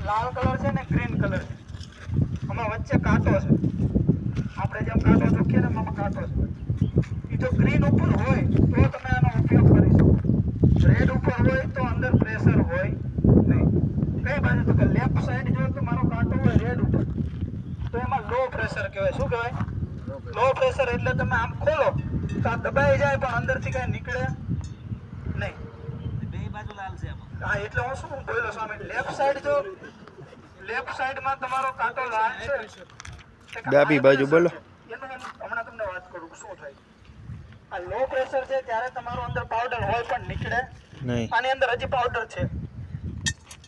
લાલ colour છે ને green colour છે, આમાં વચ્ચે કાંટો છે, આપણે જેમ કાંટો જોખીએ ને આમાં કાંટો છે. એ જો ગ્રીન ઉપર હોય તો તમે આનો ઉપયોગ કરી શકો. રેડ ઉપર હોય તો અંદર પ્રેશર હોય નહીં. કઈ બાજુ તો કે લેફ્ટ સાઈડ જો તો મારો કાંટો હોય રેડ ઉપર તો એમાં લો પ્રેશર કહેવાય. શું કહેવાય? Low pressure. એટલે તમે આમ ખોલો તો આ દબાઈ જાય પણ અંદરથી કઈ નીકળે નહીં. બે બાજુ લાલ છે આમાં. હા, એટલે હું શું બોલ્યો સ્વામી, લેફ્ટ સાઈડ જો લેફ્ટ સાઈડમાં તમારો કાંટો લાલ છે, ડાબી બાજુ બોલો. એનું હમણાં તમને વાત કરું કે શું થાય. આ લો પ્રેશર છે ત્યારે તમારો અંદર પાવડર હોય પણ નીકળે નહીં. આની અંદર હજી પાવડર છે,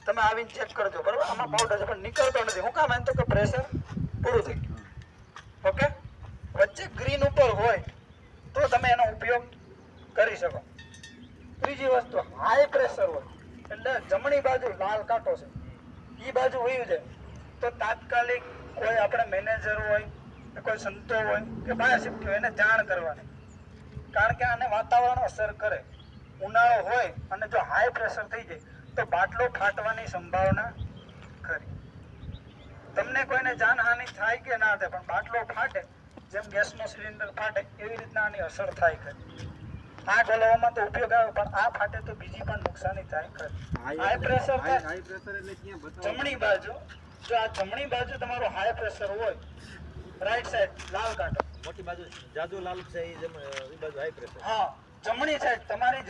તમે આવીને ચેક કરજો. બરોબર, આમાં પાવડર છે પણ નીકળતો નથી. હું કામ? એમ તો કે પ્રેશર પૂરું થઈ ગયું. ઓકે, વચ્ચે ગ્રીન ઉપર હોય તો તમે એનો ઉપયોગ કરી શકો. ત્રીજી વસ્તુ, હાઈ પ્રેશર હોય એટલે જમણી બાજુ લાલ કાંટો છે, એ બાજુ વયું જાય તો તાત્કાલિક કોઈ આપણે મેનેજર હોય કે કોઈ સંતો હોય કે બહાર શિફ્ટ હોય એને જાણ કરવાની. કારણ કે આને વાતાવરણ અસર કરે. ઉનાળો હોય અને જો હાઈ પ્રેશર થઈ જાય તો બાટલો ફાટવાની સંભાવના ખરી. તમને કોઈને જાનહાનિ થાય કે ના થાય પણ બાટલો ફાટે, જેમ ગેસનો સિલિન્ડર ફાટે એવી રીતના આની અસર થાય ખરી. આગ ઓલવવામાં તો ઉપયોગ આવે પણ આ ફાટે તો બીજી પણ નુકસાની થાય ખરી. હાઈ પ્રેશર હાઈ પ્રેશર એટલે ક્યાં બતાવો? જમણી બાજુ, જો આ જમણી બાજુ તમારો હાઈ પ્રેશર હોય, રાઈટ સાઈડ લાલ કાંટો, મોટી બાજુ જાદુ લાલ છે એ બાજુ હાઈ પ્રેશર. હા, જમણી સાઈડ તમારી